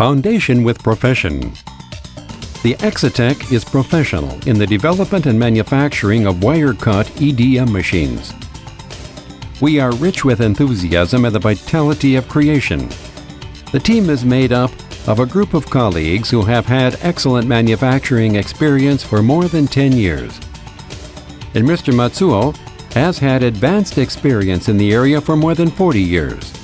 Foundation with Profession. The Excetek is professional in the development and manufacturing of wire-cut EDM machines. We are rich with enthusiasm and the vitality of creation. The team is made up of a group of colleagues who have had excellent manufacturing experience for more than 10 years. And Mr. Matsuo has had advanced experience in the area for more than 40 years.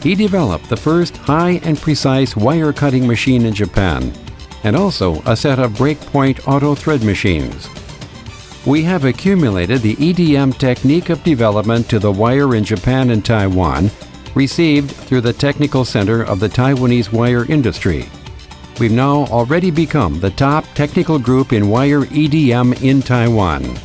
He developed the first high and precise wire cutting machine in Japan, and also a set of breakpoint auto thread machines. We have accumulated the EDM technique of development to the wire in Japan and Taiwan, received through the Technical Center of the Taiwanese wire industry. We've now already become the top technical group in wire EDM in Taiwan.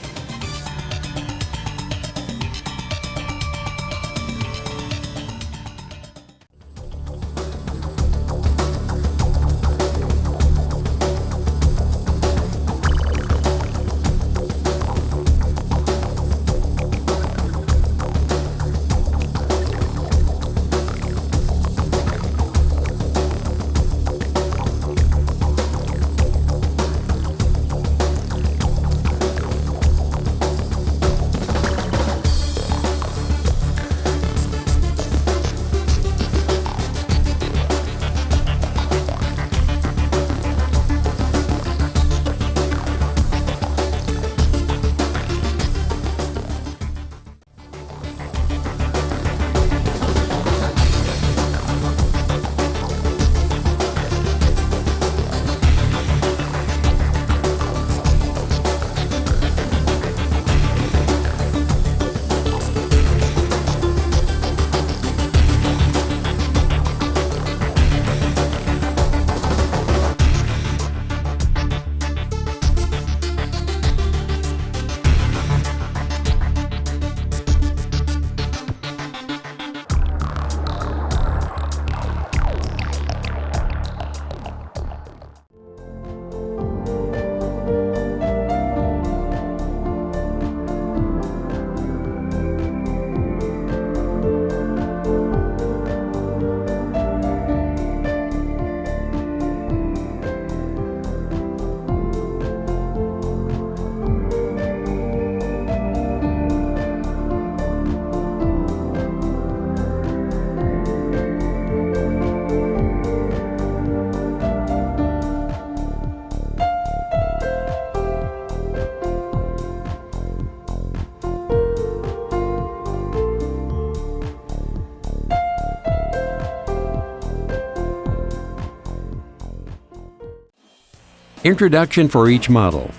Introduction for each model.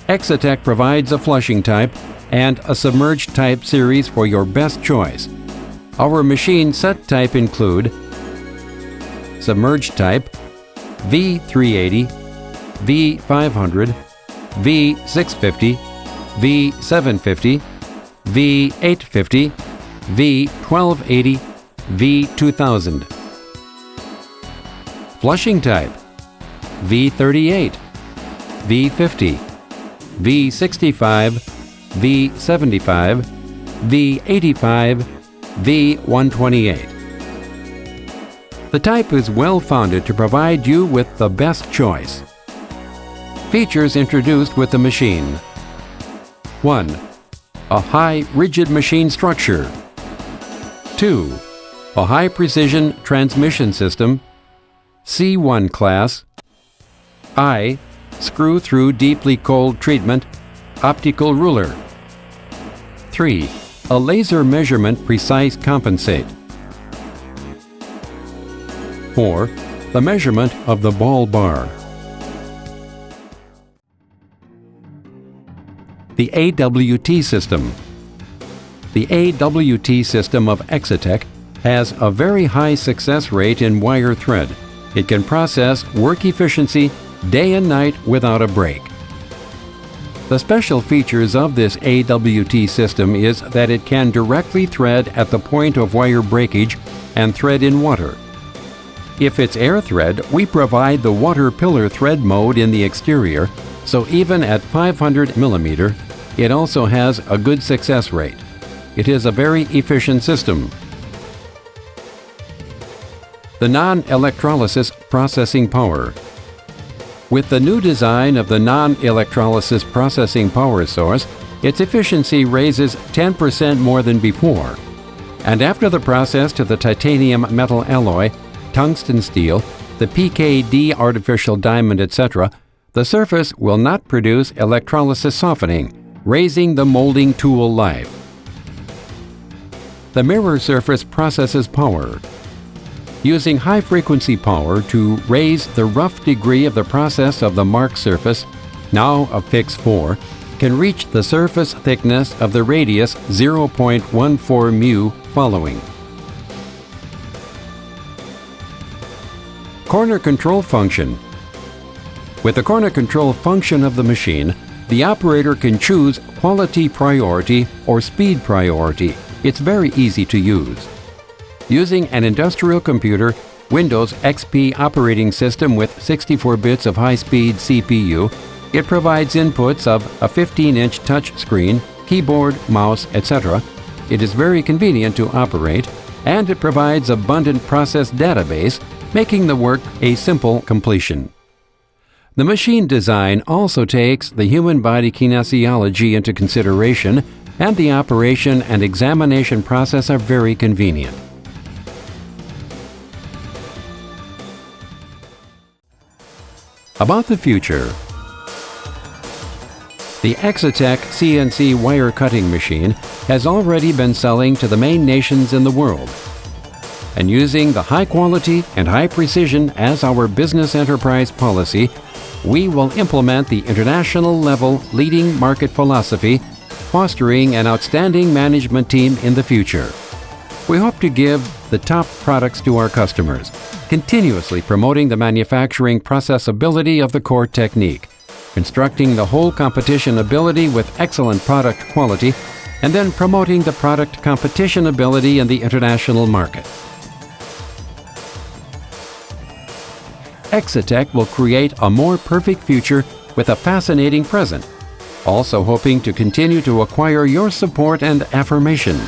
Excetek provides a flushing type and a submerged type series for your best choice. Our machine set type include submerged type V380, V500, V650, V750, V850, V1280, V2000. Flushing type V38, V50, V65, V75, V85, V128. The type is well-founded to provide you with the best choice. Features introduced with the machine. 1. A high rigid machine structure. 2. A high-precision transmission system, C1 class. I. Screw-through deeply cold treatment, optical ruler. 3. A laser measurement precise compensate. 4. The measurement of the ball bar. The AWT system. The AWT system of Excetek has a very high success rate in wire thread. It can process work efficiency day and night without a break. The special features of this AWT system is that it can directly thread at the point of wire breakage and thread in water. If it's air thread, we provide the water pillar thread mode in the exterior, so even at 500 mm, it also has a good success rate. It is a very efficient system. the non-electrolysis processing power. With the new design of the non-electrolysis processing power source, its efficiency raises 10% more than before. And after the process to the titanium metal alloy, tungsten steel, the PKD artificial diamond, etc., the surface will not produce electrolysis softening, raising the molding tool life. The mirror surface processes power. Using high-frequency power to raise the rough degree of the process of the mark surface, now of fix 4, can reach the surface thickness of the radius 0.14 mu following. Corner control function. With the corner control function of the machine, the operator can choose quality priority or speed priority. It's very easy to use. Using an industrial computer, Windows XP operating system with 64 bits of high-speed CPU, it provides inputs of a 15-inch touch screen, keyboard, mouse, etc. It is very convenient to operate, and it provides abundant process database, making the work a simple completion. The machine design also takes the human body kinesiology into consideration, and the operation and examination process are very convenient. About the future. The Excetek CNC wire cutting machine has already been selling to the main nations in the world. And using the high quality and high precision as our business enterprise policy, we will implement the international level leading market philosophy, fostering an outstanding management team in the future. We hope to give the top products to our customers, continuously promoting the manufacturing processability of the core technique, constructing the whole competition ability with excellent product quality, and then promoting the product competition ability in the international market. Excetek will create a more perfect future with a fascinating present, also hoping to continue to acquire your support and affirmation.